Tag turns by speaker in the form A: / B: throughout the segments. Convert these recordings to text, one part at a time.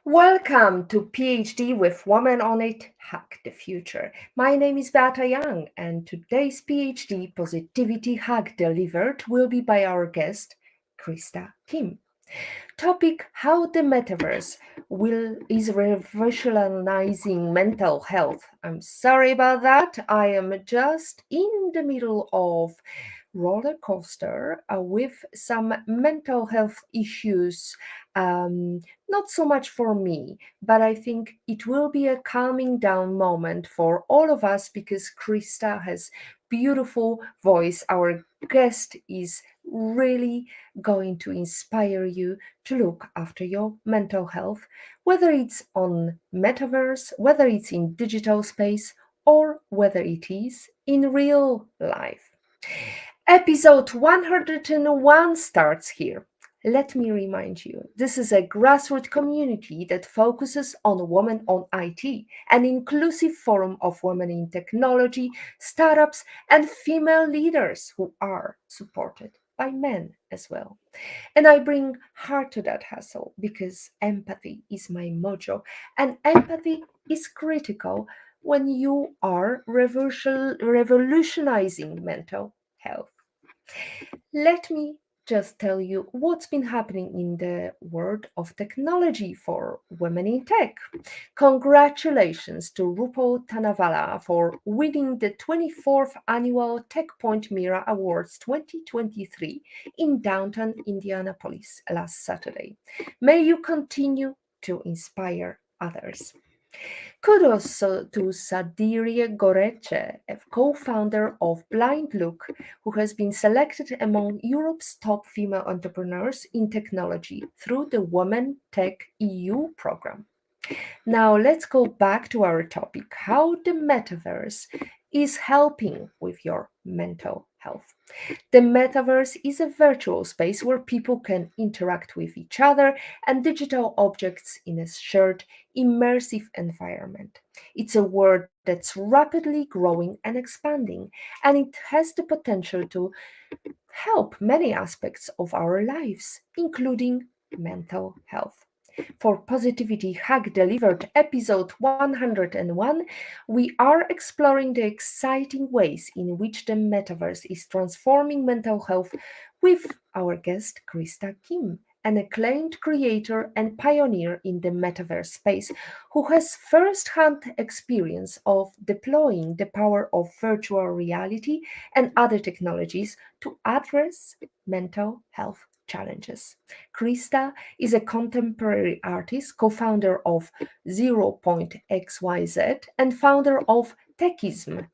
A: Welcome to PhD with Woman on It, Hack the Future. My name is Beata Young, and today's PhD Positivity Hack delivered will be by our guest, Krista Kim. Topic: How the Metaverse is revolutionizing mental health. I'm sorry about that. I am just in the middle of roller coaster with some mental health issues. Not so much for me, but I think it will be a calming down moment for all of us because Krista has beautiful voice. Our guest is really going to inspire you to look after your mental health, whether it's on metaverse, whether it's in digital space, or whether it is in real life. Episode 101 starts here. Let me remind you, this is a grassroots community that focuses on women on IT, an inclusive forum of women in technology, startups, and female leaders who are supported by men as well. And I bring heart to that hustle because empathy is my mojo, and empathy is critical when you are revolutionizing mental health. Let me just tell you what's been happening in the world of technology for women in tech. Congratulations to Rupal Tanavala for winning the 24th annual TechPoint Mira Awards 2023 in downtown Indianapolis last Saturday. May you continue to inspire others. Kudos to Sadiri Goreche, a co-founder of Blind Look, who has been selected among Europe's top female entrepreneurs in technology through the Women Tech EU program. Now let's go back to our topic, how the metaverse is helping with your mental health. The metaverse is a virtual space where people can interact with each other and digital objects in a shared, immersive environment. It's a world that's rapidly growing and expanding, and it has the potential to help many aspects of our lives, including mental health. For Positivity Hack Delivered episode 101, we are exploring the exciting ways in which the metaverse is transforming mental health with our guest Krista Kim, an acclaimed creator and pioneer in the metaverse space who has first-hand experience of deploying the power of virtual reality and other technologies to address mental health challenges. Krista is a contemporary artist, co founder of 0.xyz, and founder of Techism.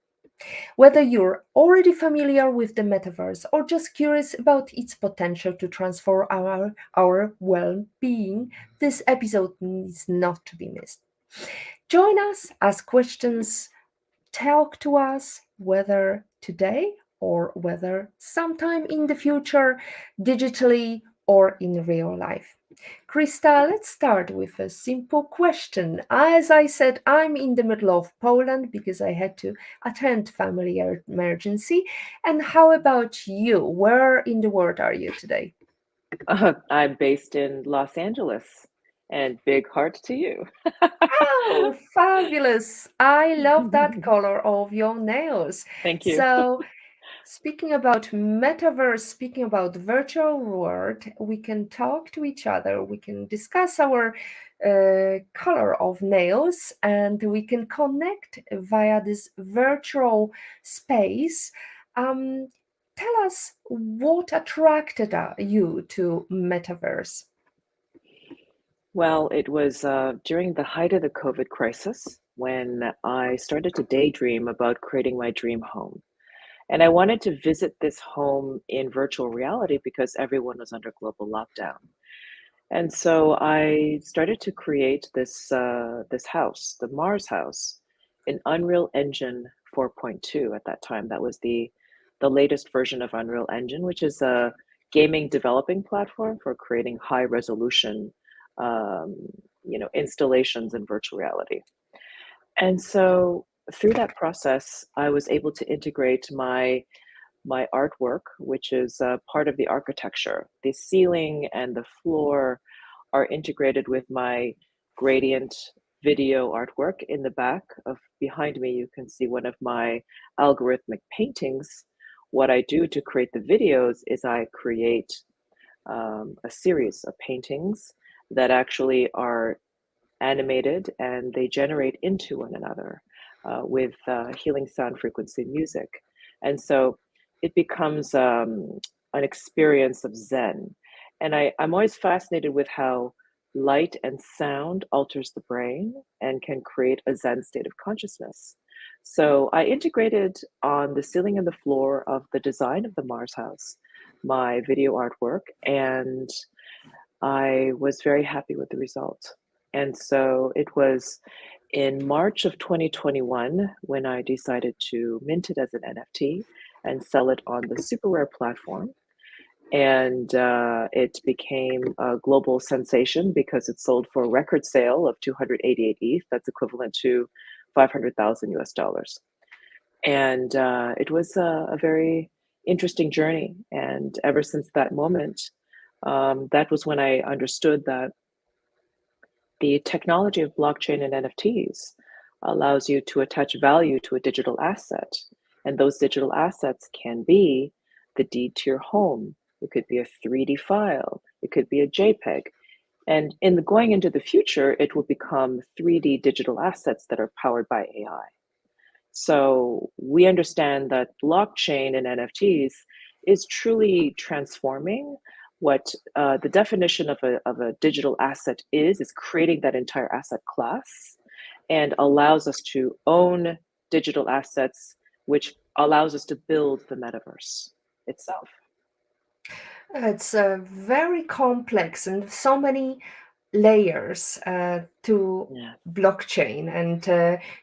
A: Whether you're already familiar with the metaverse or just curious about its potential to transform our well being, this episode needs not to be missed. Join us, ask questions, talk to us, whether today or whether sometime in the future, digitally or in real life. Krista, let's start with a simple question. As I said, I'm in the middle of Poland because I had to attend family emergency. And how about you? Where in the world are you today?
B: I'm based in Los Angeles, and big heart to you.
A: Oh, fabulous. I love that color of your nails.
B: Thank you.
A: So, speaking about metaverse, speaking about virtual world, we can talk to each other. We can discuss our color of nails, and we can connect via this virtual space. Um, Tell us what attracted you to metaverse.
B: Well, it was during the height of the COVID crisis when I started to daydream about creating my dream home. And I wanted to visit this home in virtual reality because everyone was under global lockdown. And so I started to create this house, the Mars house, in Unreal Engine 4.2 at that time. That was the latest version of Unreal Engine, which is a gaming developing platform for creating high resolution, um, installations in virtual reality. And so through that process, I was able to integrate my artwork, which is part of the architecture. The ceiling and the floor are integrated with my gradient video artwork. In the back of behind me, you can see one of my algorithmic paintings. What I do to create the videos is I create a series of paintings that actually are animated and they generate into one another with healing sound frequency music. And so it becomes an experience of Zen. And I'm always fascinated with how light and sound alters the brain and can create a Zen state of consciousness. So I integrated on the ceiling and the floor of the design of the Mars house my video artwork, and I was very happy with the result. And so it was in March of 2021 when I decided to mint it as an NFT and sell it on the Super Rare platform. And it became a global sensation because it sold for a record sale of 288 ETH. That's equivalent to 500,000 US dollars. And it was a very interesting journey. And ever since that moment, that was when I understood that the technology of blockchain and NFTs allows you to attach value to a digital asset. And those digital assets can be the deed to your home. It could be a 3D file. It could be a JPEG. And going into the future, it will become 3D digital assets that are powered by AI. So we understand that blockchain and NFTs is truly transforming what the definition of a digital asset is creating that entire asset class and allows us to own digital assets, which allows us to build the metaverse itself.
A: It's very complex and so many layers to
B: Yeah.
A: blockchain and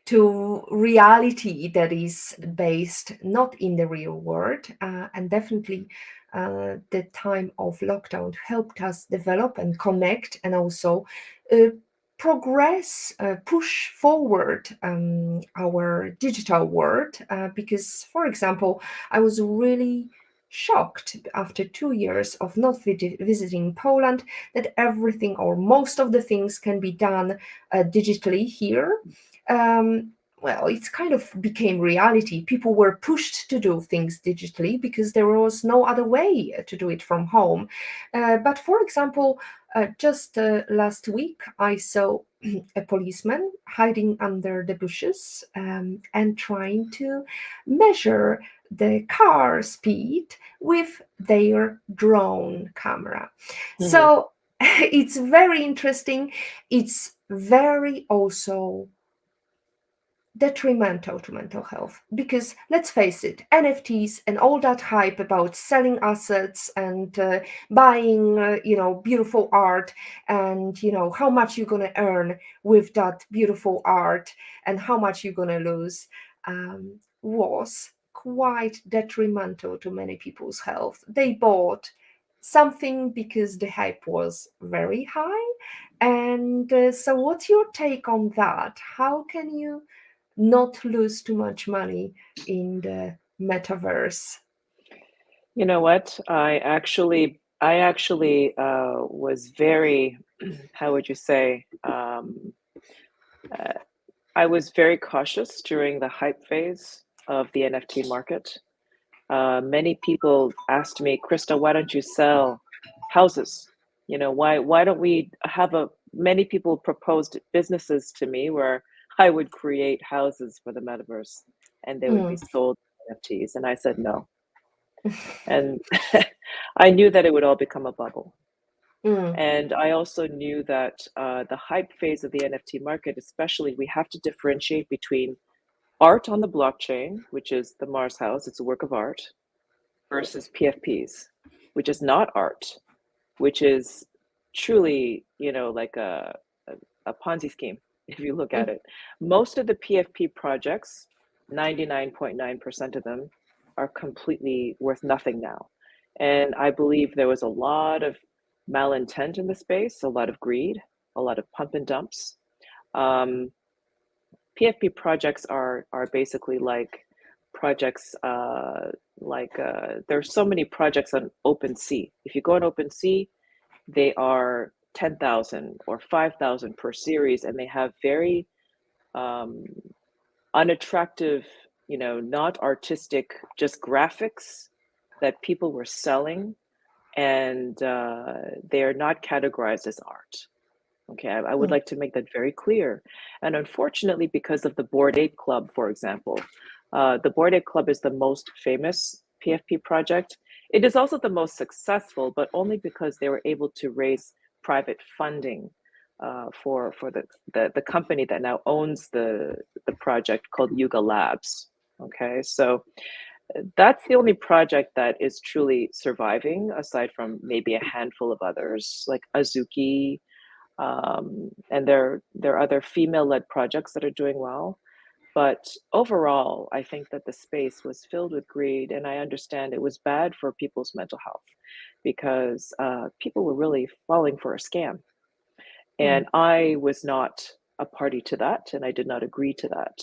A: to reality that is based not in the real world. And definitely the time of lockdown helped us develop and connect and also uh, progress, push forward our digital world. Because, for example, I was really shocked after 2 years of not visiting Poland that everything or most of the things can be done digitally here. Well, it's kind of became reality. People were pushed to do things digitally because there was no other way to do it from home. But for example, just last week, I saw a policeman hiding under the bushes and trying to measure the car speed with their drone camera.
B: Mm-hmm.
A: So it's very interesting. It's very also detrimental to mental health because let's face it, NFTs and all that hype about selling assets and buying beautiful art and how much you're going to earn with that beautiful art and how much you're going to lose was quite detrimental to many people's health. They bought something because the hype was very high. And so what's your take on that? How can you not lose too much money in the metaverse?
B: You know what? I actually was very, how would you say? Uh, I was very cautious during the hype phase of the NFT market. Many people asked me, Krista, why don't you sell houses? Why don't we have many people proposed businesses to me where I would create houses for the metaverse and they would be
A: Mm,
B: sold NFTs. And I said no. And I knew that it would all become a bubble.
A: mm,
B: And I also knew that the hype phase of the NFT market, especially, we have to differentiate between art on the blockchain, which is the Mars house, it's a work of art, versus PFPs, which is not art, which is truly, like a Ponzi scheme, if you look at
A: mm,
B: it. Most of the PFP projects, 99.9% of them, are completely worth nothing now. And I believe there was a lot of malintent in the space, a lot of greed, a lot of pump and dumps. Um, PFP projects are basically like projects there's so many projects on OpenSea. If you go on OpenSea, they are 10,000 or 5,000 per series, and they have very unattractive, not artistic, just graphics that people were selling, and they are not categorized as art. Okay, I would like to make that very clear. And unfortunately, because of the Bored Ape Club, for example, the Bored Ape Club is the most famous PFP project. It is also the most successful, but only because they were able to raise private funding for the company that now owns the project called Yuga Labs. Okay, so that's the only project that is truly surviving, aside from maybe a handful of others like Azuki, and there are other female-led projects that are doing well. But overall, I think that the space was filled with greed, and I understand it was bad for people's mental health because people were really falling for a scam. And I was not a party to that, and I did not agree to that.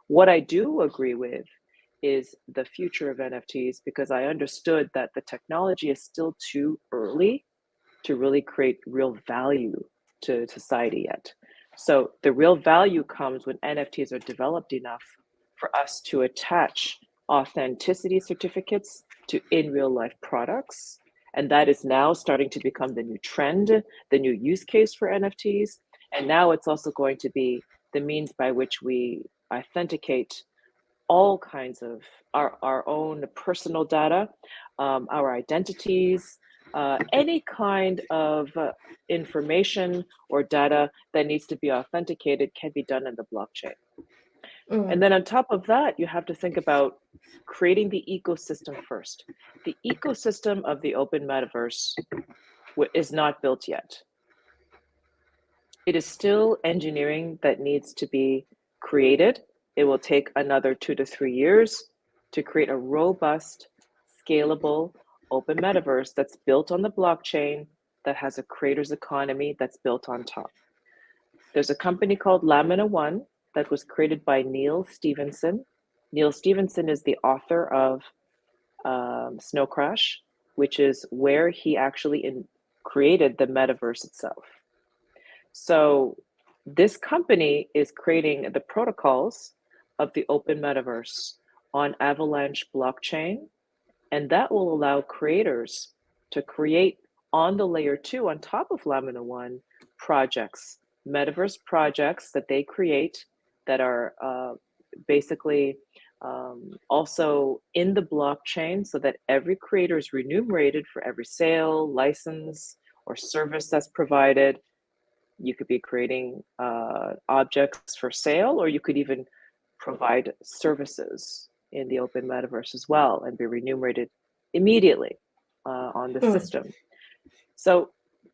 B: What I do agree with is the future of NFTs, because I understood that the technology is still too early to really create real value to society yet. So the real value comes when NFTs are developed enough for us to attach authenticity certificates to in real life products. And that is now starting to become the new trend, the new use case for NFTs. And now it's also going to be the means by which we authenticate all kinds of our own personal data, our identities, any kind of information or data that needs to be authenticated can be done in the blockchain. And then on top of that, you have to think about creating the ecosystem first. The ecosystem of the open metaverse is not built yet. It is still engineering that needs to be created. It will take another 2 to 3 years to create a robust, scalable, open metaverse that's built on the blockchain, that has a creator's economy that's built on top. There's a company called Lamina One that was created by Neil Stephenson. Neil Stephenson is the author of Snow Crash, which is where he actually created the metaverse itself. So this company is creating the protocols of the open metaverse on Avalanche blockchain, and that will allow creators to create on the layer 2 on top of Lamina One projects, metaverse projects that they create that are basically also in the blockchain, so that every creator is remunerated for every sale, license, or service that's provided. You could be creating objects for sale, or you could even provide services in the open metaverse as well and be remunerated immediately on the system. So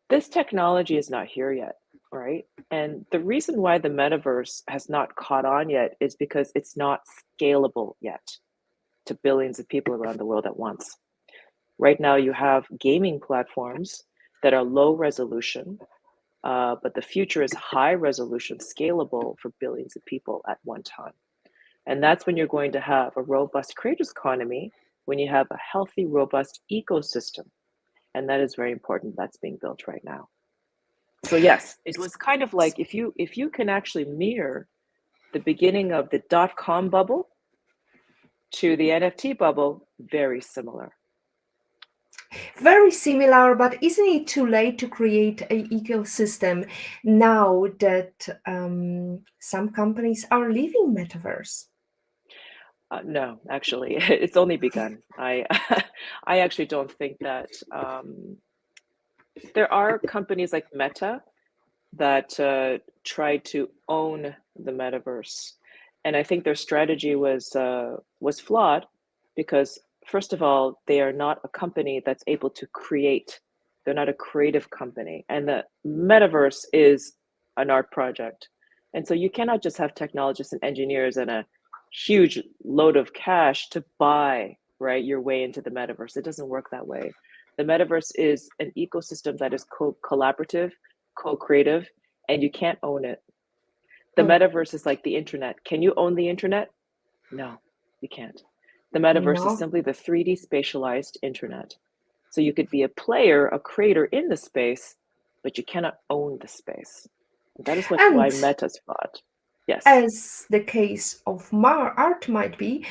B: this technology is not here yet, right? And the reason why the metaverse has not caught on yet is because it's not scalable yet to billions of people around the world at once. Right now, you have gaming platforms that are low resolution, but the future is high resolution, scalable for billions of people at one time. And that's when you're going to have a robust creators economy, when you have a healthy, robust ecosystem. And that is very important. That's being built right now. So yes, it was kind of like if you can actually mirror the beginning of the .com bubble to the NFT bubble, very similar.
A: Very similar, but isn't it too late to create an ecosystem now that some companies are leaving metaverse?
B: No, actually, it's only begun. I actually don't think that there are companies like Meta that try to own the metaverse, and I think their strategy was flawed because, first of all, they are not a company that's able to create. They're not a creative company, and the metaverse is an art project, and so you cannot just have technologists and engineers and a huge load of cash to buy your way into the metaverse. It doesn't work that way. The metaverse is an ecosystem that is collaborative, co-creative, and you can't own it. The metaverse is like the internet. Can you own the internet? No, you can't. The metaverse is simply the 3D spatialized internet. So you could be a player, a creator in the space, but you cannot own the space. That is what
A: And
B: why Meta's flawed. Yes.
A: as the case of art might be,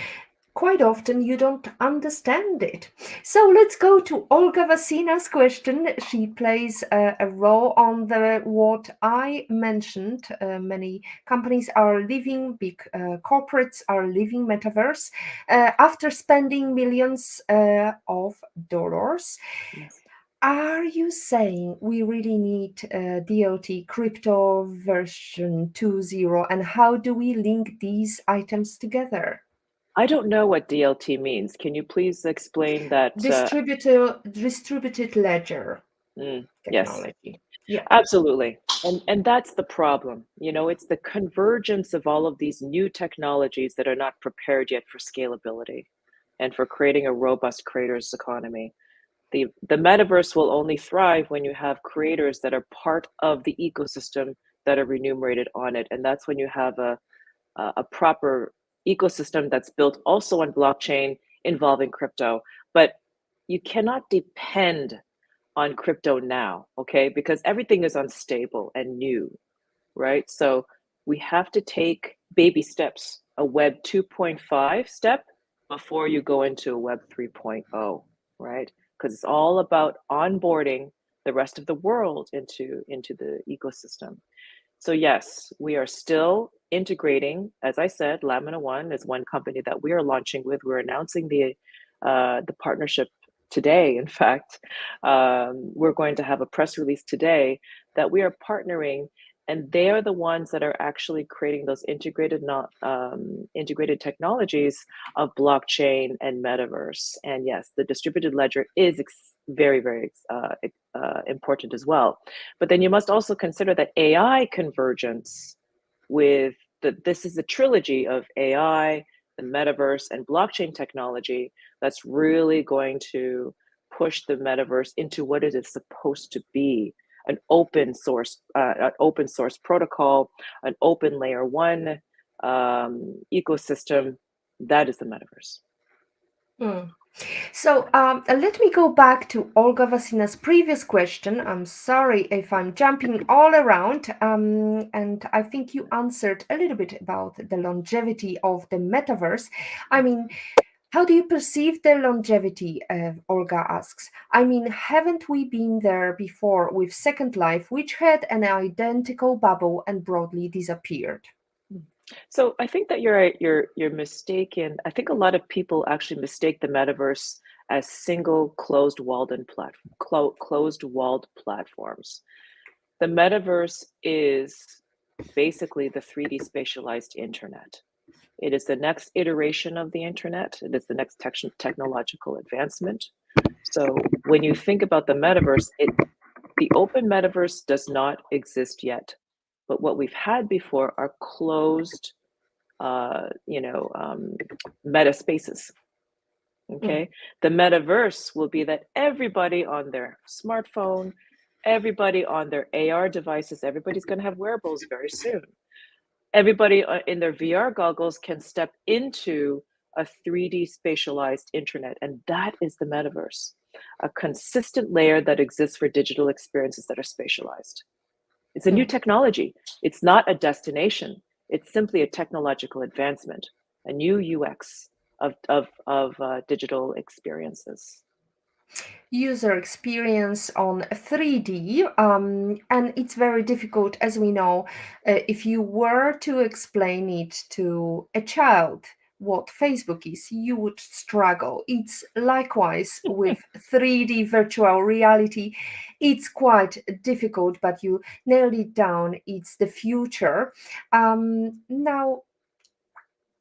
A: quite often you don't understand it. So let's go to Olga Vasina's question. She plays a role on the what I mentioned. Many companies are leaving, big corporates are leaving metaverse after spending millions of dollars.
B: Yes.
A: Are you saying we really need DLT crypto version 2.0, and how do we link these items together?
B: I don't know what DLT means. Can you please explain that?
A: Distributed ledger
B: Yes,
A: technology. Yeah.
B: absolutely. And that's the problem. It's the convergence of all of these new technologies that are not prepared yet for scalability and for creating a robust creators economy. The metaverse will only thrive when you have creators that are part of the ecosystem that are remunerated on it. And that's when you have a proper ecosystem that's built also on blockchain involving crypto. But you cannot depend on crypto now, okay? Because everything is unstable and new, right? So we have to take baby steps, a Web 2.5 step before you go into a Web 3.0, right? Because it's all about onboarding the rest of the world into the ecosystem. So yes, we are still integrating. As I said, Lamina One is one company that we are launching with. We're announcing the partnership today. In fact, we're going to have a press release today that we are partnering, and they are the ones that are actually creating those integrated technologies of blockchain and metaverse. And yes, the distributed ledger is very, very important as well. But then you must also consider that AI convergence with this is a trilogy of AI, the metaverse, and blockchain technology that's really going to push the metaverse into what it is supposed to be, an open source protocol, an open layer one ecosystem. That is the metaverse.
A: Hmm. So let me go back to Olga Vasina's previous question. I'm sorry if I'm jumping all around, and I think you answered a little bit about the longevity of the metaverse. I mean, how do you perceive the longevity? Olga asks. I mean, haven't we been there before with Second Life, which had an identical bubble and broadly disappeared?
B: So I think that you're mistaken. I think a lot of people actually mistake the metaverse as single closed walled platforms. The metaverse is basically the 3D spatialized internet. It is the next iteration of the internet. It is the next technological advancement. So when you think about the metaverse, the open metaverse does not exist yet. But what we've had before are closed meta spaces.
A: Mm.
B: Okay. The metaverse will be that everybody on their smartphone, everybody on their AR devices, everybody's going to have wearables very soon. Everybody in their VR goggles can step into a 3D spatialized internet. And that is the metaverse, a consistent layer that exists for digital experiences that are spatialized. It's a new
A: Mm.
B: technology. It's not a destination. It's simply a technological advancement, a new UX of digital experiences.
A: User experience on 3D, and it's very difficult, as we know, if you were to explain it to a child what Facebook is, you would struggle. It's likewise with 3D virtual reality. It's quite difficult, but you nailed it down. It's the future. Now,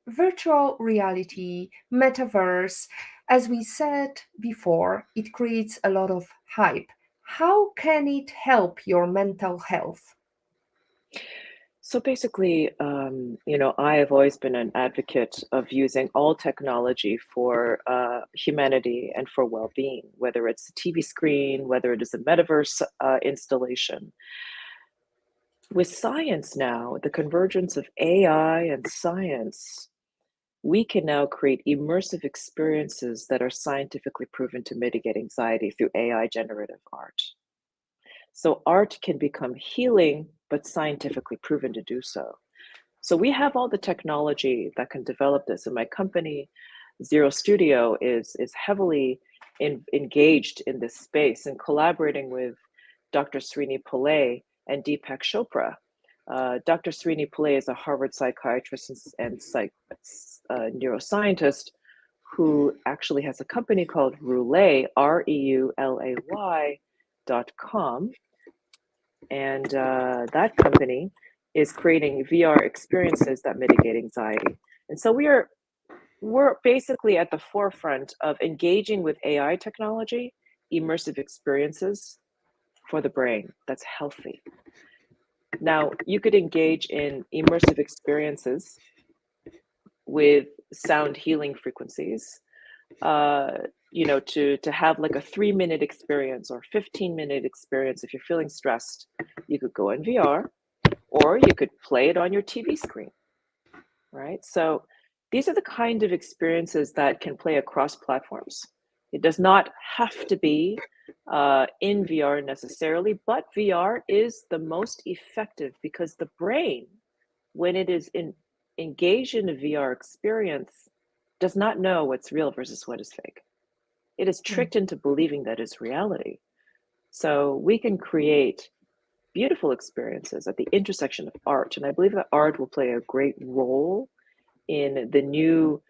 A: virtual reality, metaverse, as we said before, it creates a lot of hype. How can it help your mental health?
B: So basically, I have always been an advocate of using all technology for humanity and for well-being, whether it's a TV screen, whether it is a metaverse installation. With science now, the convergence of AI and science, we can now create immersive experiences that are scientifically proven to mitigate anxiety through AI generative art. So art can become healing, but scientifically proven to do so. So we have all the technology that can develop this. And my company, Zero Studio, is heavily engaged in this space and collaborating with Dr. Srini Pillai and Deepak Chopra. Dr. Srini Pillai is a Harvard psychiatrist and neuroscientist who actually has a company called Reulay, REULAY.com. And that company is creating VR experiences that mitigate anxiety. And so we're basically at the forefront of engaging with AI technology, immersive experiences for the brain that's healthy. Now, you could engage in immersive experiences with sound healing frequencies, to have like a 3-minute experience or 15-minute experience. If you're feeling stressed, you could go in VR, or you could play it on your TV screen, right? So these are the kind of experiences that can play across platforms. It does not have to be in VR necessarily, but VR is the most effective because the brain, when it is engaged in a VR experience, does not know what's real versus what is fake. It is tricked into believing that it's reality. So we can create beautiful experiences at the intersection of art. And I believe that art will play a great role in the new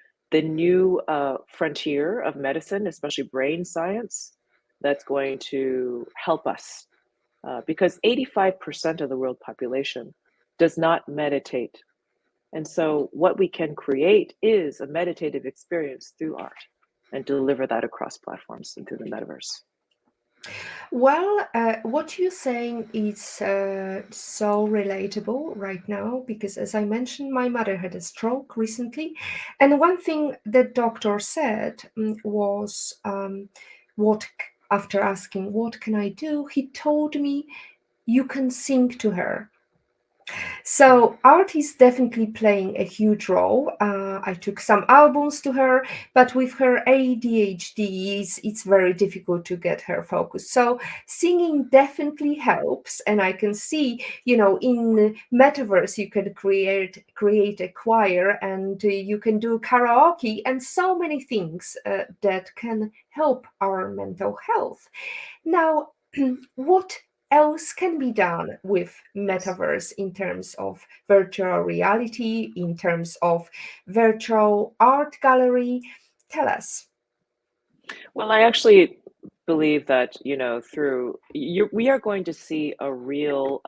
B: frontier of medicine, especially brain science, that's going to help us. Because 85% of the world population does not meditate. And so what we can create is a meditative experience through art and deliver that across platforms and through the metaverse.
A: Well, what you're saying is so relatable right now because, as I mentioned, my mother had a stroke recently. And one thing the doctor said was, after asking, what can I do? He told me, you can sing to her. So art is definitely playing a huge role. I took some albums to her, but with her ADHD, it's very difficult to get her focused. So singing definitely helps, and I can see, in Metaverse you can create a choir, and you can do karaoke, and so many things that can help our mental health. Now, what else can be done with
B: Yes.
A: metaverse in terms of virtual reality, in terms of virtual art gallery? Tell us.
B: Well, I actually believe that, we are going to see a real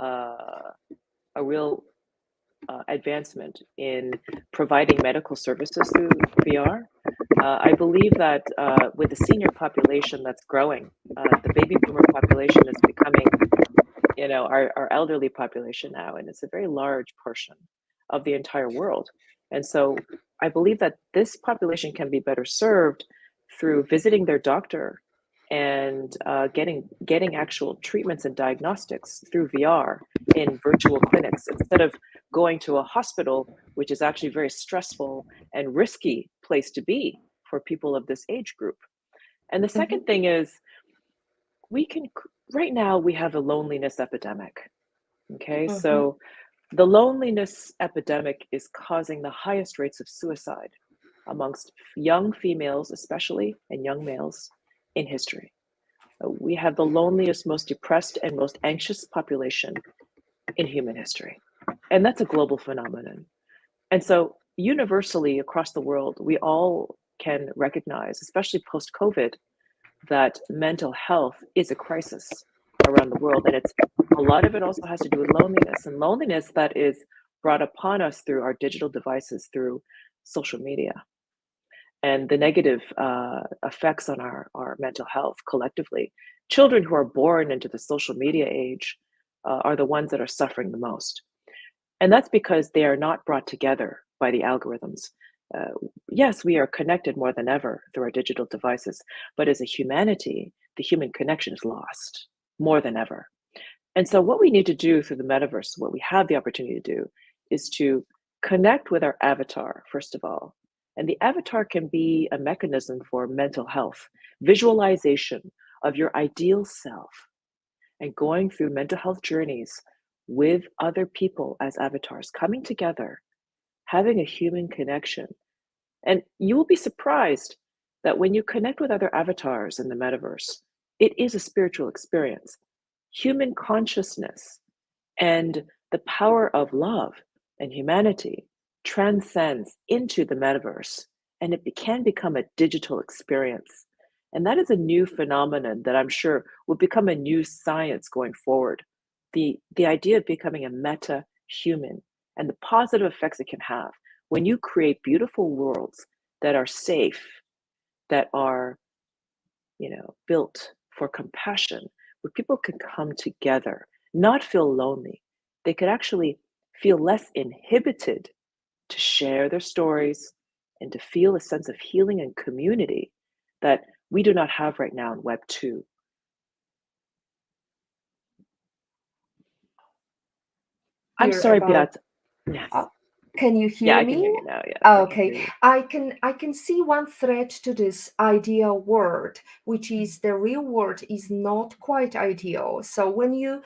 B: advancement in providing medical services through VR. I believe that with the senior population that's growing, the baby boomer population is becoming, our elderly population now, and it's a very large portion of the entire world. And so I believe that this population can be better served through visiting their doctor and getting actual treatments and diagnostics through VR in virtual clinics instead of going to a hospital, which is actually very stressful and risky place to be for people of this age group. And the second
A: Mhm,
B: thing is right now we have a loneliness epidemic. Okay,
A: mhm,
B: so the loneliness epidemic is causing the highest rates of suicide amongst young females, especially, and young males in history. We have the loneliest, most depressed, and most anxious population in human history. And that's a global phenomenon. And so, universally across the world, we all can recognize, especially post COVID, that mental health is a crisis around the world. And a lot of it also has to do with loneliness, and loneliness that is brought upon us through our digital devices, through social media, and the negative effects on our mental health collectively. Children who are born into the social media age are the ones that are suffering the most. And that's because they are not brought together by the algorithms. Uh, yes, we are connected more than ever through our digital devices, but as a humanity, the human connection is lost more than ever. And so, what we need to do through the metaverse, what we have the opportunity to do, is to connect with our avatar, first of all. And the avatar can be a mechanism for mental health, visualization of your ideal self. and going through mental health journeys with other people as avatars, coming together, having a human connection. And you will be surprised that when you connect with other avatars in the metaverse, it is a spiritual experience. Human consciousness and the power of love and humanity transcends into the metaverse, and it can become a digital experience. And that is a new phenomenon that I'm sure will become a new science going forward. The idea of becoming a meta human and the positive effects it can have when you create beautiful worlds that are safe, that are, built for compassion, where people can come together, not feel lonely. They could actually feel less inhibited to share their stories and to feel a sense of healing and community that we do not have right now in Web 2. I'm
A: Here
B: sorry,
A: about
B: Beat. Yes.
A: can you
B: Yeah,
A: hear
B: I can hear
A: me?
B: you now. Yes, I can
A: Okay,
B: hear you.
A: I can see one threat to this ideal world, which is the real world is not quite ideal. So when you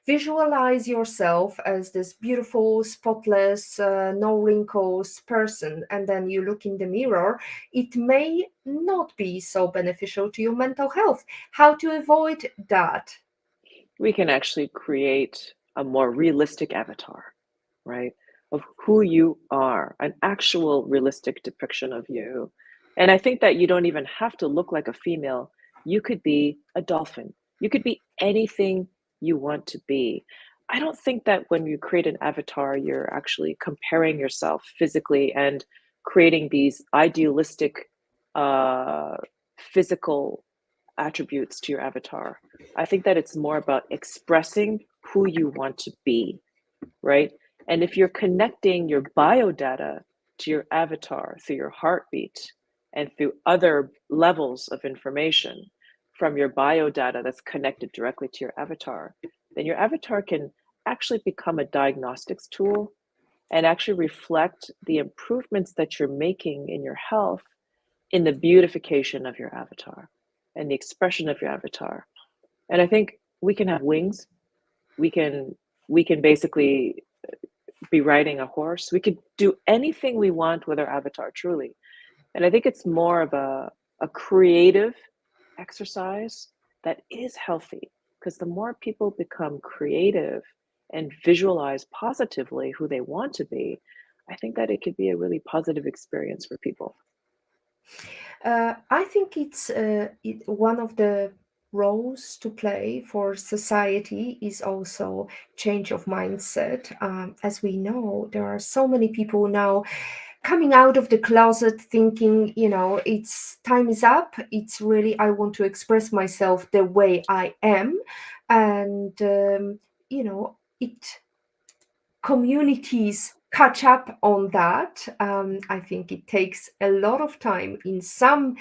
A: visualize yourself as this beautiful, spotless, no wrinkles person, and then you look in the mirror, it may not be so beneficial to your mental health. How to avoid that?
B: We can actually create a more realistic avatar, right? Of who you are, an actual realistic depiction of you. And I think that you don't even have to look like a female. You could be a dolphin. You could be anything you want to be. I don't think that when you create an avatar, you're actually comparing yourself physically and creating these idealistic uh, physical attributes to your avatar. I think that it's more about expressing who you want to be, right? And if you're connecting your biodata to your avatar through your heartbeat and through other levels of information from your biodata that's connected directly to your avatar, then your avatar can actually become a diagnostics tool and actually reflect the improvements that you're making in your health in the beautification of your avatar and the expression of your avatar. And I think we can have wings. We can basically be riding a horse. We could do anything we want with our avatar, truly. And I think it's more of a creative exercise that is healthy, because the more people become creative and visualize positively who they want to be, I think that it could be a really positive experience for people.
A: I think one of the roles to play for society is also change of mindset. As we know, there are so many people now coming out of the closet thinking, it's time is up. It's really, I want to express myself the way I am. And, it communities catch up on that. I think it takes a lot of time in some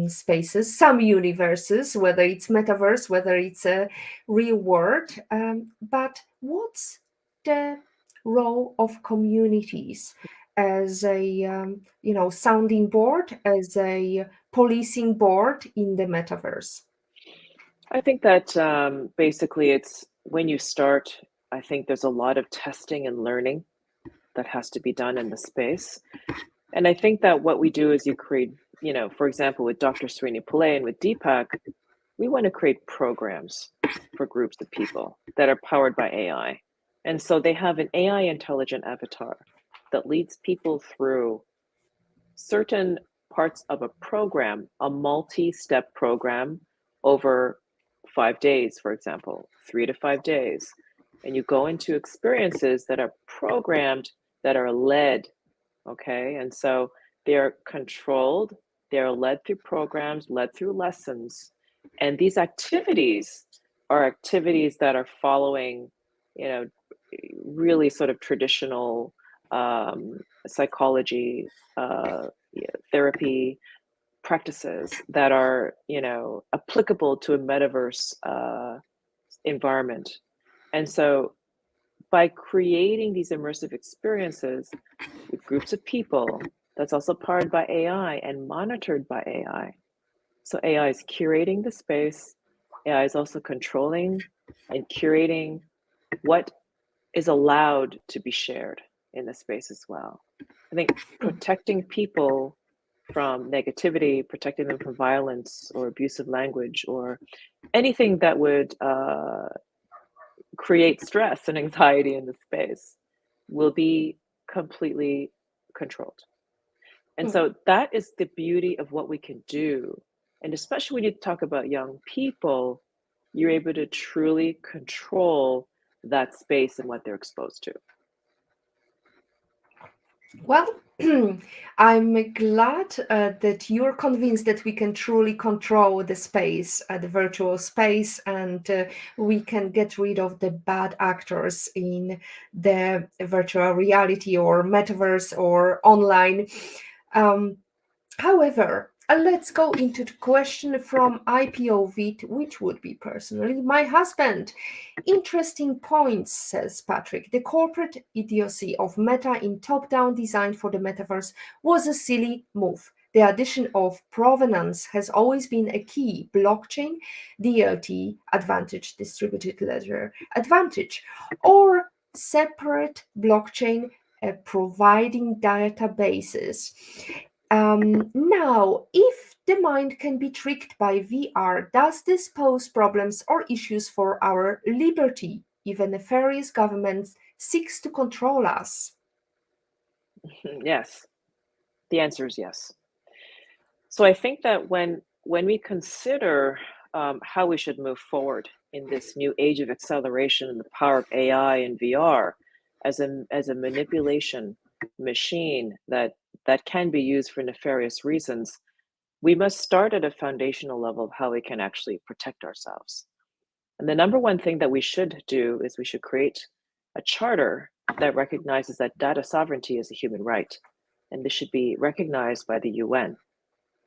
A: spaces, some universes, whether it's metaverse, whether it's a real world. But what's the role of communities as a sounding board, as a policing board in the metaverse?
B: I think that basically it's when you start, I think there's a lot of testing and learning that has to be done in the space. And I think that what we do is you create, for example, with Dr. Srini Pillay and with Deepak, we want to create programs for groups of people that are powered by AI. And so they have an AI intelligent avatar that leads people through certain parts of a program, a multi-step program over 5 days, for example, 3 to 5 days. And you go into experiences that are programmed, that are led, okay? And so they're controlled, they're led through programs, led through lessons. And these activities are activities that are following, you know, really sort of traditional psychology, therapy practices that are, applicable to a metaverse environment. And so by creating these immersive experiences with groups of people, that's also powered by AI and monitored by AI. So AI is curating the space, AI is also controlling and curating what is allowed to be shared in the space as well. I think protecting people from negativity, protecting them from violence or abusive language or anything that would create stress and anxiety in the space will be completely controlled. And so that is the beauty of what we can do. And especially when you talk about young people, you're able to truly control that space and what they're exposed to.
A: Well, I'm glad that you're convinced that we can truly control the space, the virtual space, and we can get rid of the bad actors in the virtual reality or metaverse or online. Um, However, let's go into the question from IPOV, which would be personally my husband. Interesting points, says Patrick. The corporate idiocy of Meta in top down design for the metaverse was a silly move. The addition of provenance has always been a key. Blockchain, DLT, advantage, distributed ledger, advantage, or separate blockchain providing databases. Now, if the mind can be tricked by VR, does this pose problems or issues for our liberty? Even nefarious governments seeks to control us.
B: Yes, the answer is yes. So I think that when we consider how we should move forward in this new age of acceleration and the power of AI and VR as a manipulation machine that can be used for nefarious reasons, we must start at a foundational level of how we can actually protect ourselves. And the number one thing that we should do is we should create a charter that recognizes that data sovereignty is a human right, and this should be recognized by the UN.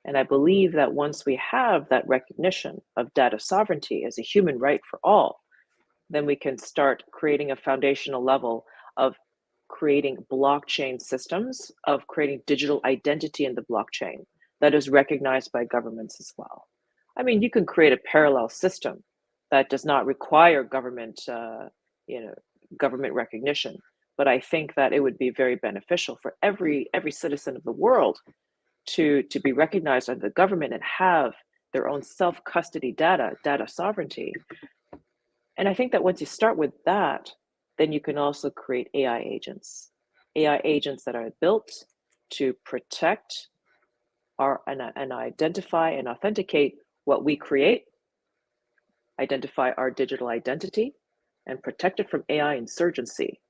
B: And I believe that once we have that recognition of data sovereignty as a human right for all, then we can start creating a foundational level of creating blockchain systems, of creating digital identity in the blockchain that is recognized by governments as well. I mean, you can create a parallel system that does not require government recognition, but I think that it would be very beneficial for every citizen of the world to be recognized by the government and have their own self-custody data sovereignty. And I think that once you start with that, then you can also create AI agents that are built to protect and identify and authenticate what we create, identify our digital identity, and protect it from AI insurgency.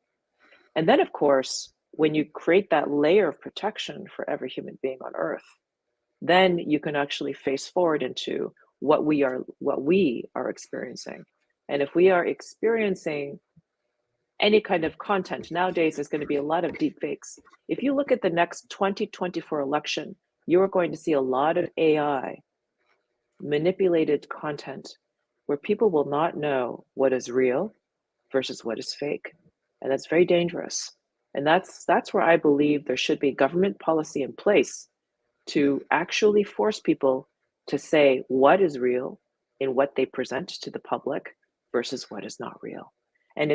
B: And then, of course, when you create that layer of protection for every human being on Earth, then you can actually face forward into what we are experiencing. And if we are experiencing any kind of content, nowadays there's going to be a lot of deep fakes. If you look at the next 2024 election, you're going to see a lot of AI manipulated content where people will not know what is real versus what is fake. And that's very dangerous. And that's where I believe there should be government policy in place to actually force people to say what is real in what they present to the public versus what is not real. And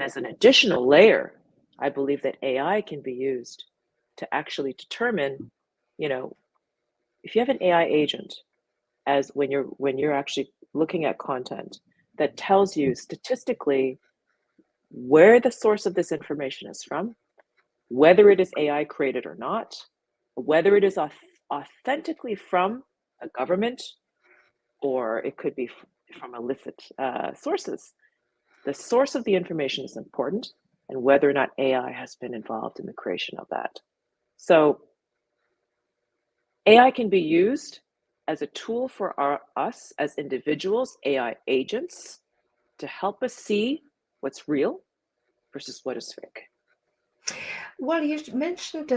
B: as an additional layer, I believe that AI can be used to actually determine, if you have an AI agent as when you're actually looking at content that tells you statistically where the source of this information is from, whether it is AI created or not, whether it is authentically from a government or it could be from illicit sources. The source of the information is important, and whether or not AI has been involved in the creation of that. So AI can be used as a tool for us as individuals, AI agents, to help us see what's real versus what is fake.
A: Well, you mentioned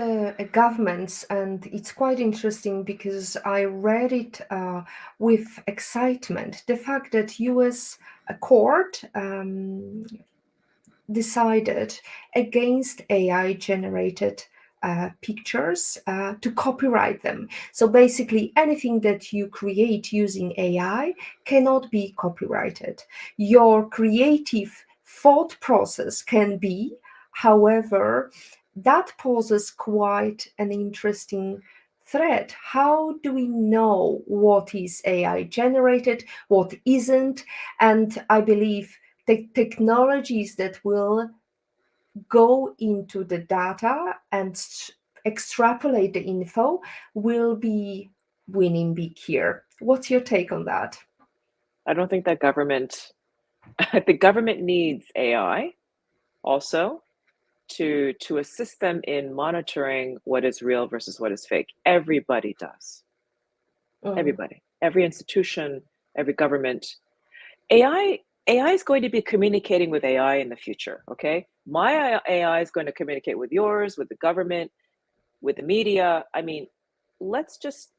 A: governments, and it's quite interesting because I read it with excitement. The fact that U.S. court decided against AI-generated pictures to copyright them. So basically, anything that you create using AI cannot be copyrighted. Your creative thought process can be, however, that poses quite an interesting threat. How do we know what is AI generated, what isn't? And I believe the technologies that will go into the data and extrapolate the info will be winning big here. What's your take on that?
B: I don't think that government, the government needs AI also to assist them in monitoring what is real versus what is fake. Everybody does.
A: Mm.
B: Everybody, every institution, every government. AI is going to be communicating with AI in the future. Okay, my AI is going to communicate with yours, with the government, with the media. I mean, let's just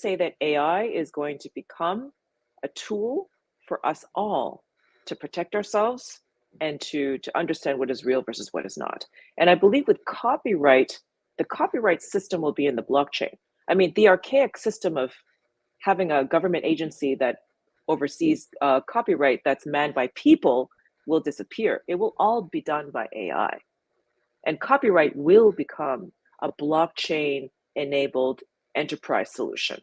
B: say that AI is going to become a tool for us all to protect ourselves and to understand what is real versus what is not. And I believe with copyright, the copyright system will be in the blockchain. I mean, the archaic system of having a government agency that oversees copyright that's manned by people will disappear. It will all be done by AI. And copyright will become a blockchain enabled enterprise solution.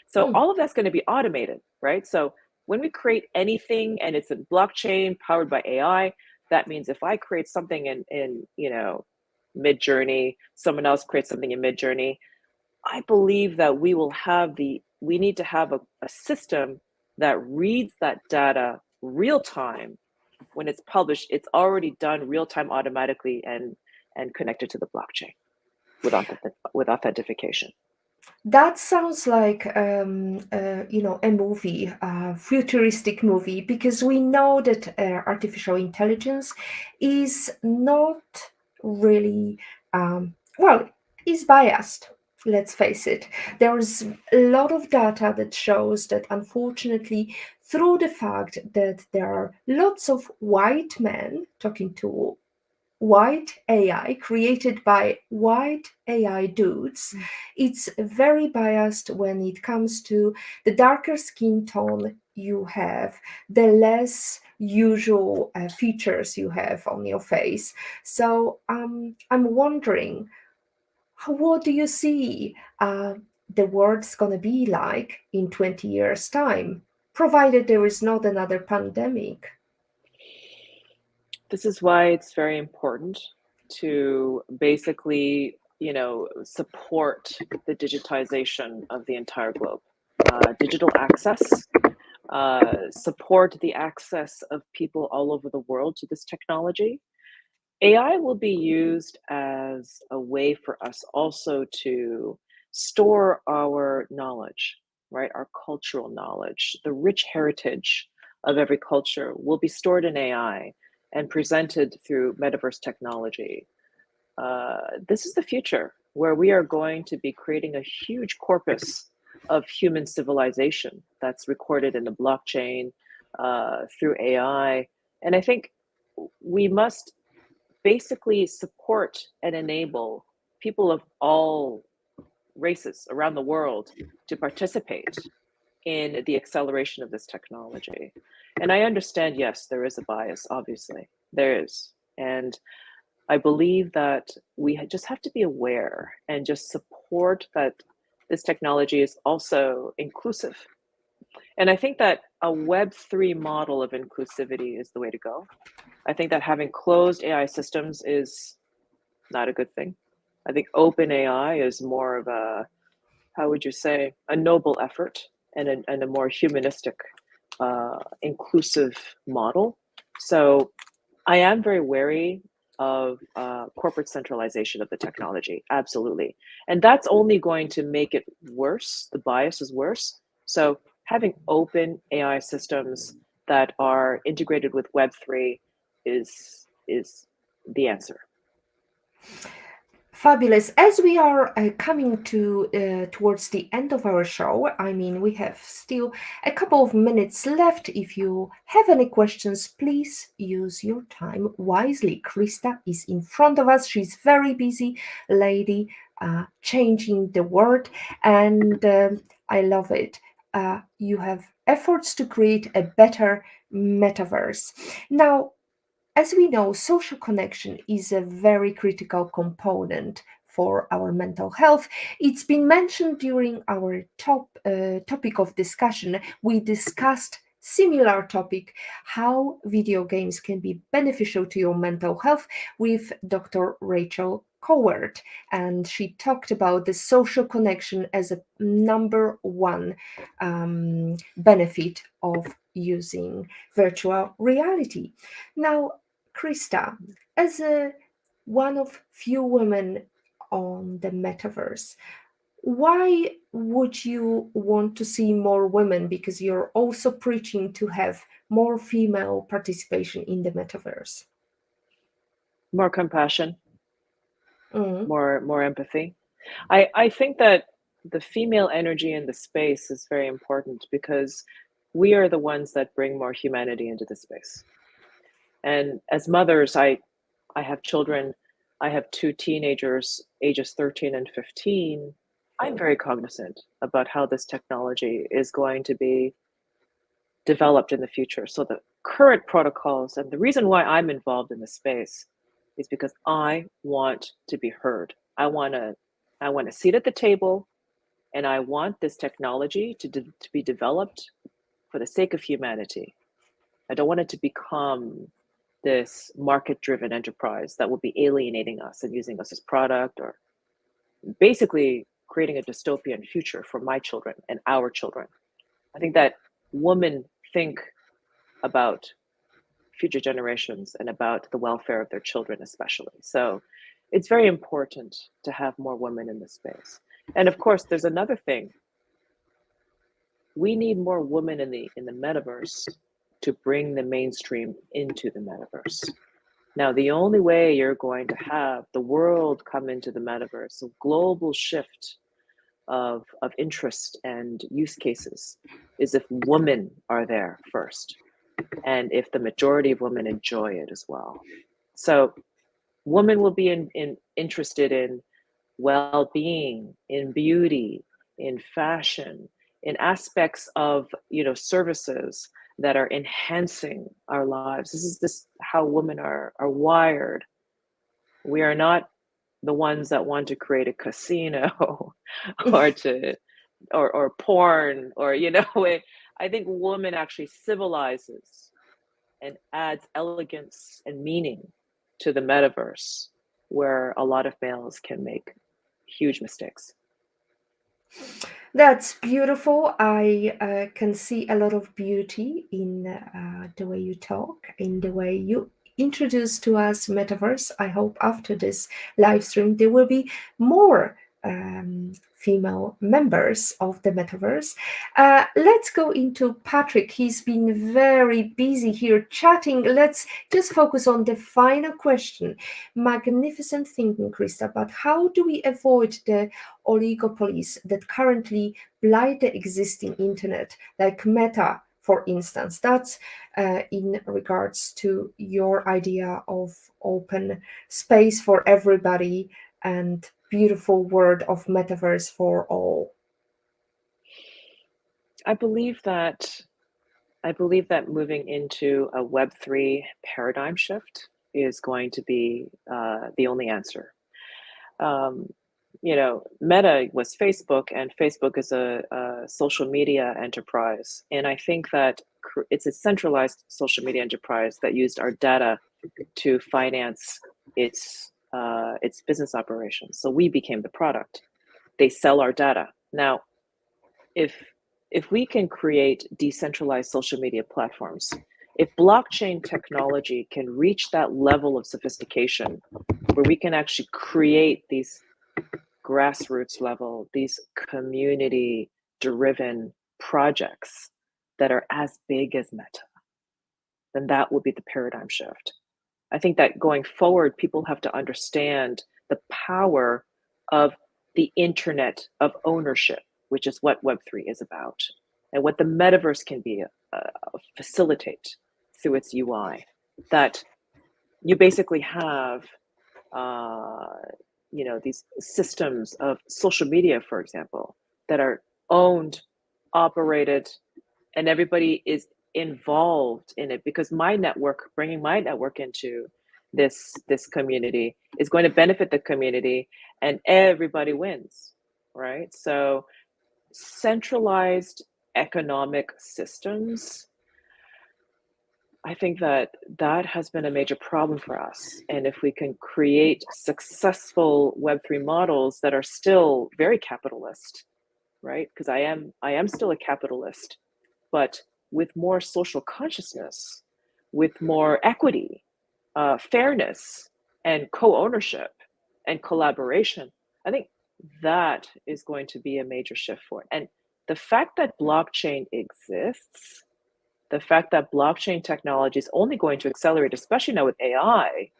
B: So
A: Mm.
B: all of that's going to be automated, right? So when we create anything and it's a blockchain powered by AI, that means if I create something in Mid Journey, someone else creates something in Mid Journey, I believe that we need to have a system that reads that data real time. When it's published, it's already done real time automatically and connected to the blockchain with authentication.
A: That sounds like a movie, a futuristic movie, because we know that artificial intelligence is not really well, is biased. Let's face it. There is a lot of data that shows that, unfortunately, through the fact that there are lots of white men talking to white AI created by white AI dudes, it's very biased when it comes to the darker skin tone you have, the less usual features you have on your face. So I'm wondering, what do you see the world's gonna be like in 20 years' time, provided there is not another pandemic?
B: This is why it's very important to basically, support the digitization of the entire globe. Digital access, support the access of people all over the world to this technology. AI will be used as a way for us also to store our knowledge, right? Our cultural knowledge, the rich heritage of every culture will be stored in AI and presented through metaverse technology. This is the future where we are going to be creating a huge corpus of human civilization that's recorded in the blockchain through AI. And I think we must basically support and enable people of all races around the world to participate in the acceleration of this technology. And I understand, yes, there is a bias, obviously. There is. And I believe that we just have to be aware and just support that this technology is also inclusive. And I think that a Web3 model of inclusivity is the way to go. I think that having closed AI systems is not a good thing. I think open AI is more of a, how would you say, a noble effort and a more humanistic, inclusive model. So I am very wary of corporate centralization of the technology, absolutely. And that's only going to make it worse. The bias is worse. So having open AI systems that are integrated with Web3 is the answer.
A: Fabulous. As we are coming to towards the end of our show, I mean, we have still a couple of minutes left. If you have any questions, please use your time wisely. Krista is in front of us. She's very busy lady, changing the world, and I love it. You have efforts to create a better metaverse. Now, as we know, social connection is a very critical component for our mental health. It's been mentioned during our topic of discussion. We discussed similar topic, how video games can be beneficial to your mental health, with Dr. Rachel Coward, and she talked about the social connection as a number one benefit of using virtual reality. Now, Krista, as one of few women on the metaverse, why would you want to see more women? Because you're also preaching to have more female participation in the metaverse.
B: More compassion,
A: Mm.
B: more empathy. I think that the female energy in the space is very important because we are the ones that bring more humanity into the space. And as mothers, I have children. I have two teenagers, ages 13 and 15. I'm very cognizant about how this technology is going to be developed in the future. So the current protocols, and the reason why I'm involved in the space is because I want to be heard. I want a seat at the table, and I want this technology to be developed for the sake of humanity. I don't want it to become this market-driven enterprise that will be alienating us and using us as product, or basically creating a dystopian future for my children and our children. I think that women think about future generations and about the welfare of their children especially. So it's very important to have more women in this space. And of course, there's another thing. We need more women in the metaverse to bring the mainstream into the metaverse. Now, the only way you're going to have the world come into the metaverse, a global shift of interest and use cases, is if women are there first, and if the majority of women enjoy it as well. So women will be interested in well-being, in beauty, in fashion, in aspects of services that are enhancing our lives. This how women are wired. We are not the ones that want to create a casino or to or porn, or I think woman actually civilizes and adds elegance and meaning to the metaverse, where a lot of males can make huge mistakes.
A: That's beautiful. I can see a lot of beauty in the way you talk, in the way you introduce to us metaverse. I hope after this live stream there will be more female members of the metaverse. Let's go into Patrick. He's been very busy here chatting. Let's just focus on the final question. Magnificent thinking, Krista, but how do we avoid the oligopolies that currently blight the existing internet, like Meta, for instance? That's in regards to your idea of open space for everybody and beautiful world of metaverse for all.
B: I believe that moving into a Web3 paradigm shift is going to be the only answer. Meta was Facebook, and Facebook is a social media enterprise. And I think that it's a centralized social media enterprise that used our data to finance its business operations. So we became the product. They sell our data. Now, if we can create decentralized social media platforms, if blockchain technology can reach that level of sophistication where we can actually create these grassroots level, these community driven projects that are as big as Meta, then that will be the paradigm shift. I think that going forward, people have to understand the power of the internet of ownership, which is what Web3 is about, and what the metaverse can be facilitate through its UI. That you basically have, these systems of social media, for example, that are owned, operated, and everybody is involved in it, because bringing my network into this community is going to benefit the community, and everybody wins, right? So centralized economic systems, I think that has been a major problem for us. And if we can create successful Web3 models that are still very capitalist, right? Because I am still a capitalist, but with more social consciousness, with more equity, fairness, and co-ownership and collaboration, I think that is going to be a major shift for it. And the fact that blockchain exists, the fact that blockchain technology is only going to accelerate, especially now with AI,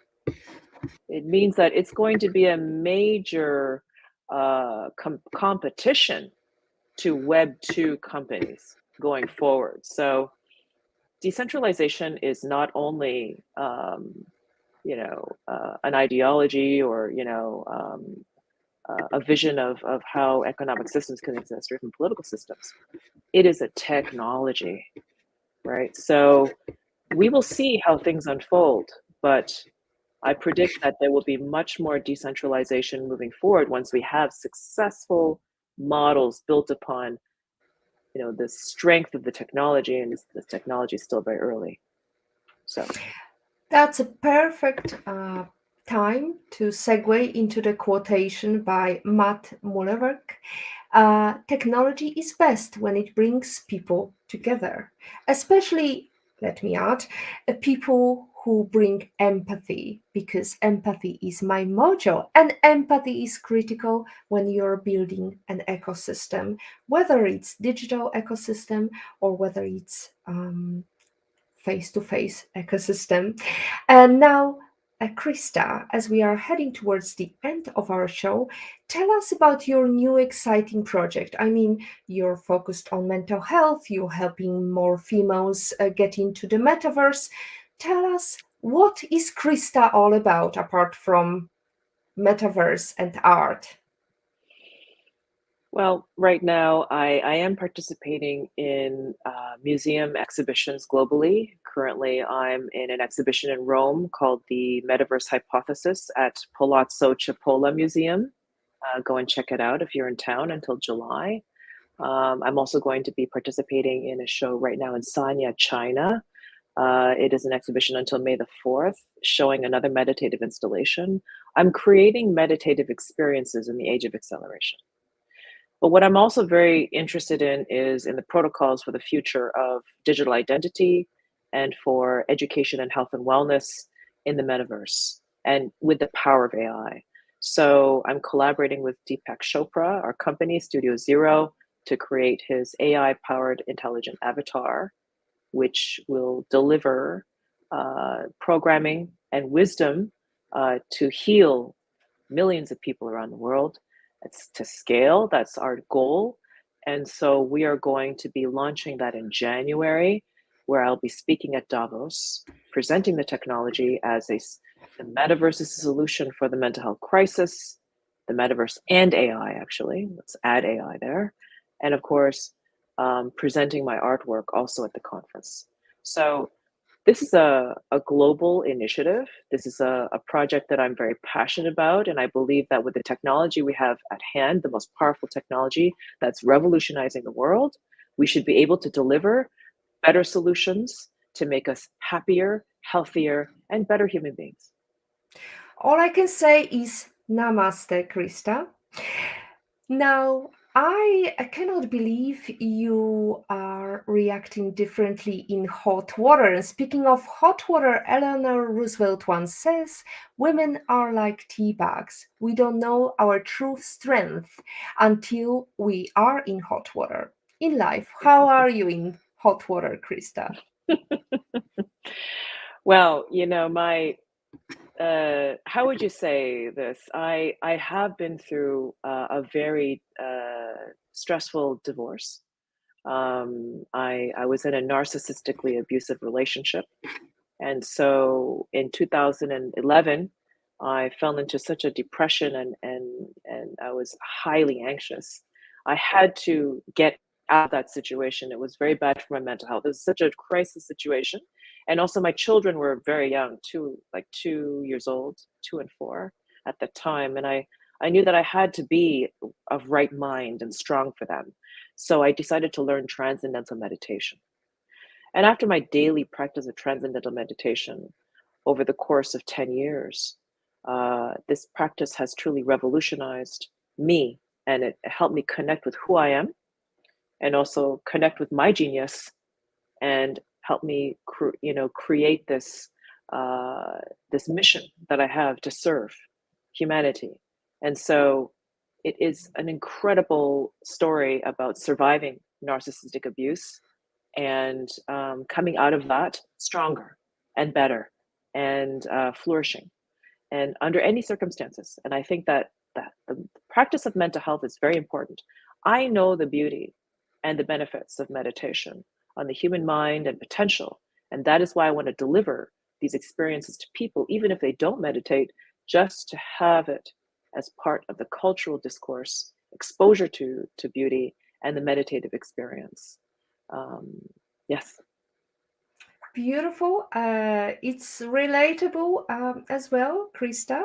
B: it means that it's going to be a major competition to Web2 companies going forward. So decentralization is not only an ideology, or a vision of how economic systems can exist, or even political systems. It is a technology, right? So we will see how things unfold, but I predict that there will be much more decentralization moving forward once we have successful models built upon the strength of the technology, and the technology is still very early. So
A: That's a perfect time to segue into the quotation by Matt Mullenweg. Technology is best when it brings people together, especially, let me add, people who bring empathy, because empathy is my mojo, and empathy is critical when you're building an ecosystem, whether it's digital ecosystem or whether it's face-to-face ecosystem. And now, Krista, as we are heading towards the end of our show, tell us about your new exciting project. I mean, you're focused on mental health, you're helping more females get into the metaverse. Tell us, what is Krista all about apart from metaverse and art?
B: Well, right now I am participating in museum exhibitions globally. Currently, I'm in an exhibition in Rome called the Metaverse Hypothesis at Palazzo Cipolla Museum. Go and check it out if you're in town until July. I'm also going to be participating in a show right now in Sanya, China. It is an exhibition until May the 4th, showing another meditative installation. I'm creating meditative experiences in the age of acceleration. But what I'm also very interested in is in the protocols for the future of digital identity and for education and health and wellness in the metaverse and with the power of AI. So I'm collaborating with Deepak Chopra, our company, Studio Zero, to create his AI-powered intelligent avatar, which will deliver programming and wisdom to heal millions of people around the world. It's to scale, that's our goal. And so we are going to be launching that in January, where I'll be speaking at Davos, presenting the technology as the metaverse is a solution for the mental health crisis, the metaverse and AI, actually. Let's add AI there. And of course, presenting my artwork also at the conference. So this is a global initiative. This is a project that I'm very passionate about. And I believe that with the technology we have at hand, the most powerful technology that's revolutionizing the world, we should be able to deliver better solutions to make us happier, healthier, and better human beings.
A: All I can say is namaste, Krista. Now, I cannot believe you are reacting differently in hot water. And speaking of hot water, Eleanor Roosevelt once says, women are like tea bags. We don't know our true strength until we are in hot water. In life, how are you in hot water, Krista?
B: Well, how would you say this? I have been through a very stressful divorce. I was in a narcissistically abusive relationship. And so in 2011, I fell into such a depression and I was highly anxious. I had to get out of that situation. It was very bad for my mental health. It was such a crisis situation. And also my children were very young, like 2 years old, 2 and 4 at the time. And I knew that I had to be of right mind and strong for them. So I decided to learn transcendental meditation. And after my daily practice of transcendental meditation over the course of 10 years, this practice has truly revolutionized me, and it helped me connect with who I am and also connect with my genius and help me create this mission that I have to serve humanity. And so it is an incredible story about surviving narcissistic abuse and coming out of that stronger and better and flourishing and under any circumstances. And I think that the practice of mental health is very important. I know the beauty and the benefits of meditation on the human mind and potential, and that is why I want to deliver these experiences to people, even if they don't meditate, just to have it as part of the cultural discourse, exposure to beauty and the meditative experience. Um, yes.
A: Beautiful. It's relatable as well, Krista.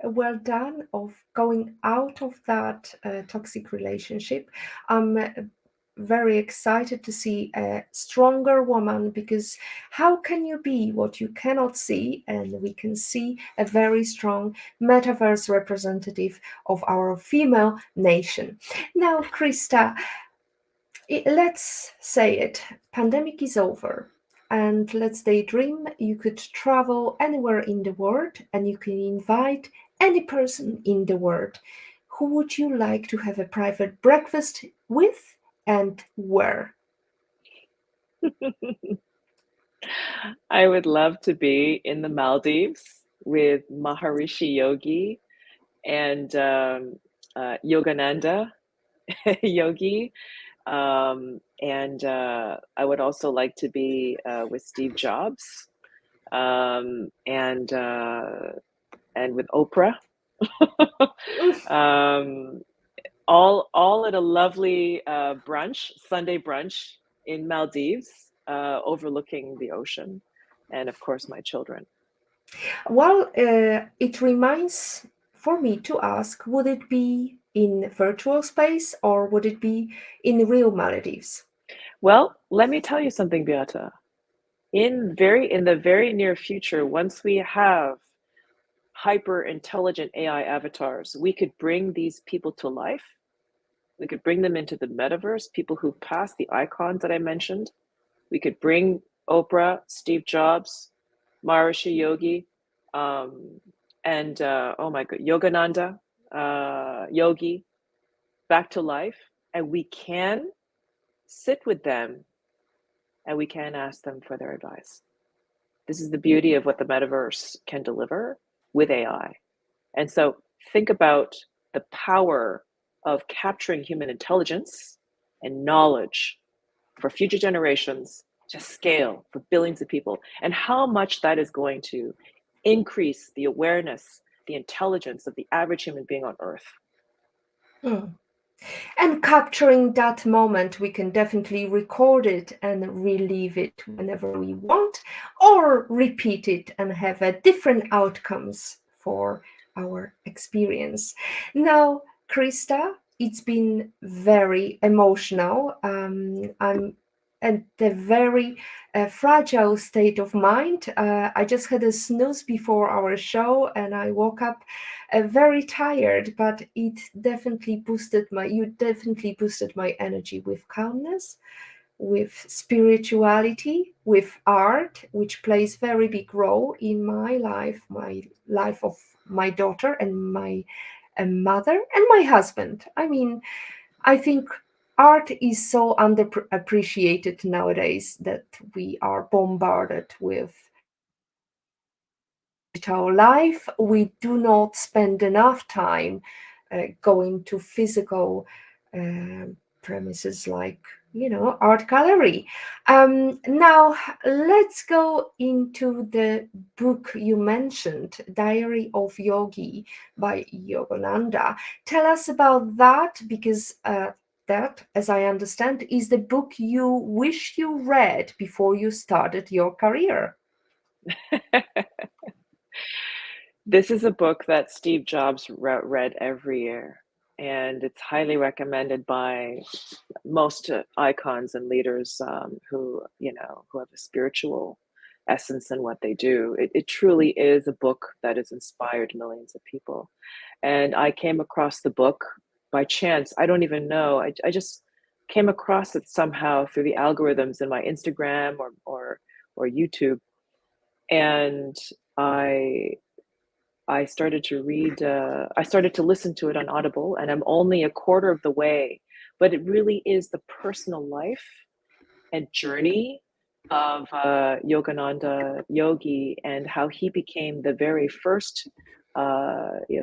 A: Well done of going out of that toxic relationship. I'm very excited to see a stronger woman, because how can you be what you cannot see? And we can see a very strong metaverse representative of our female nation. Now, Krista, let's say it, pandemic is over, and let's daydream. You could travel anywhere in the world and you can invite any person in the world. Who would you like to have a private breakfast with, and where?
B: I would love to be in the Maldives with Maharishi Yogi and Yogananda Yogi. And I would also like to be with Steve Jobs and with Oprah. um, all at a lovely brunch, Sunday brunch in Maldives, overlooking the ocean, and of course my children.
A: Well, it reminds for me to ask, would it be in virtual space or would it be in real Maldives?
B: Well, let me tell you something, Beata. In the very near future, once we have hyper intelligent AI avatars, we could bring these people to life. We could bring them into the metaverse, people who passed the icons that I mentioned. We could bring Oprah, Steve Jobs, Maharishi Yogi, um, and oh my god, Yogananda, Yogi, back to life, and we can sit with them and we can ask them for their advice. This is the beauty of what the metaverse can deliver with AI. And so think about the power of capturing human intelligence and knowledge for future generations to scale for billions of people, and how much that is going to increase the awareness, the intelligence of the average human being on Earth.
A: Hmm. And capturing that moment, we can definitely record it and relive it whenever we want, or repeat it and have a different outcomes for our experience. Now, Krista, it's been very emotional. I'm at a very fragile state of mind. I just had a snooze before our show and I woke up very tired, but you definitely boosted my energy with calmness, with spirituality, with art, which plays very big role in my life of my daughter and my mother and my husband. I mean, I think art is so underappreciated nowadays, that we are bombarded with digital life, we do not spend enough time going to physical premises like art gallery. Now let's go into the book you mentioned, Diary of Yogi by Yogananda. Tell us about that, because that, as I understand, is the book you wish you read before you started your career.
B: This is a book that Steve Jobs read every year, and it's highly recommended by most icons and leaders who have a spiritual essence in what they do. It truly is a book that has inspired millions of people. And I came across the book by chance. I don't even know. I just came across it somehow through the algorithms in my Instagram or YouTube, and I I started to read, I started to listen to it on Audible, and I'm only a quarter of the way, but it really is the personal life and journey of Yogananda Yogi and how he became the very first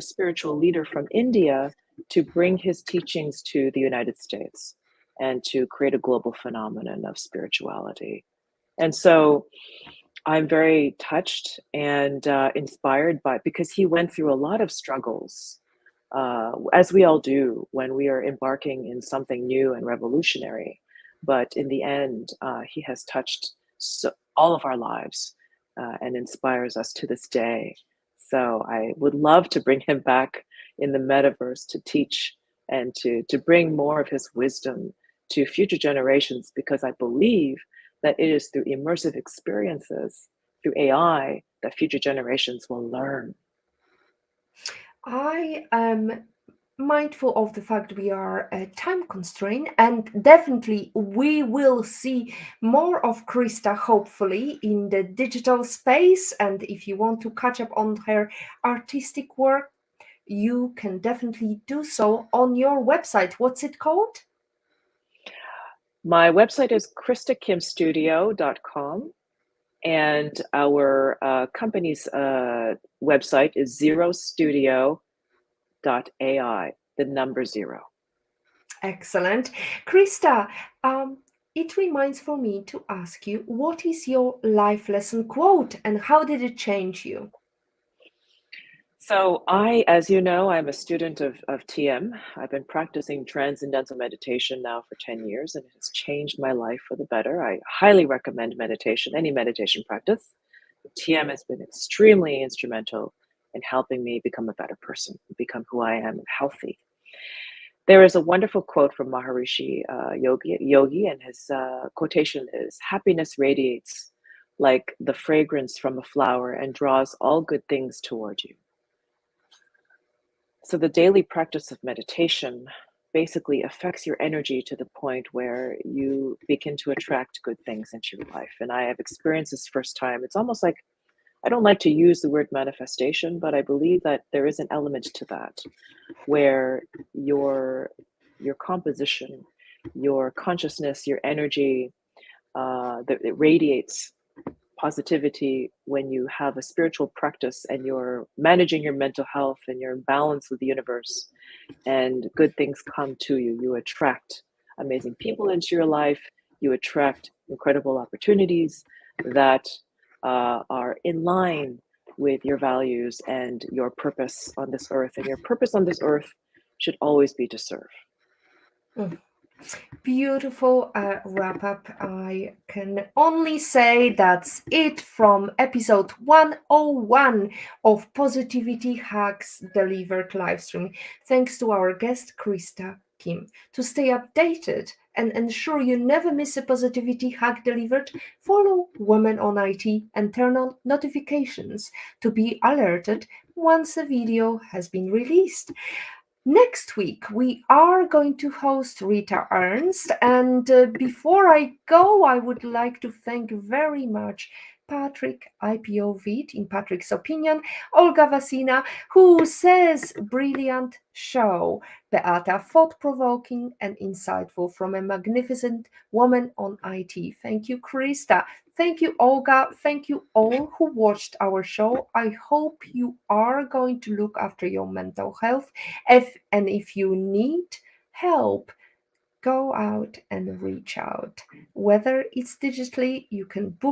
B: spiritual leader from India to bring his teachings to the United States and to create a global phenomenon of spirituality. And so I'm very touched and inspired by, because he went through a lot of struggles, as we all do when we are embarking in something new and revolutionary. But in the end, he has touched all of our lives and inspires us to this day. So I would love to bring him back in the metaverse to teach and to bring more of his wisdom to future generations, because I believe that it is through immersive experiences, through AI, that future generations will learn.
A: I am mindful of the fact we are time constrained, and definitely we will see more of Krista hopefully in the digital space. And if you want to catch up on her artistic work, you can definitely do so on your website. What's it called?
B: My website is kristakimstudio.com, and our company's website is zerostudio.ai, the number zero.
A: Excellent. Krista, it reminds for me to ask you, what is your life lesson quote and how did it change you?
B: So as you know, I'm a student of TM. I've been practicing transcendental meditation now for 10 years, and it has changed my life for the better. I highly recommend meditation, any meditation practice. TM has been extremely instrumental in helping me become a better person, become who I am and healthy. There is a wonderful quote from Maharishi Yogi, and his quotation is, "Happiness radiates like the fragrance from a flower and draws all good things toward you." So the daily practice of meditation basically affects your energy to the point where you begin to attract good things into your life. And I have experienced this first time. It's almost like, I don't like to use the word manifestation, but I believe that there is an element to that, where your composition, your consciousness, your energy, that it radiates positivity when you have a spiritual practice and you're managing your mental health and you're in balance with the universe, and good things come to you. You attract amazing people into your life. You attract incredible opportunities that are in line with your values and your purpose on this earth. And your purpose on this earth should always be to serve.
A: Mm. Beautiful wrap up. I can only say that's it from episode 101 of Positivity Hacks Delivered Livestream. Thanks to our guest, Krista Kim. To stay updated and ensure you never miss a positivity hack delivered, follow Women on IT and turn on notifications to be alerted once a video has been released. Next week, we are going to host Rita Ernst. And before I go, I would like to thank very much Patrick IPOV, in Patrick's opinion, Olga Vasina, who says brilliant show, Beata thought-provoking and insightful from a magnificent woman on IT. Thank you, Krista. Thank you, Olga. Thank you all who watched our show. I hope you are going to look after your mental health. If you need help, go out and reach out. Whether it's digitally, you can book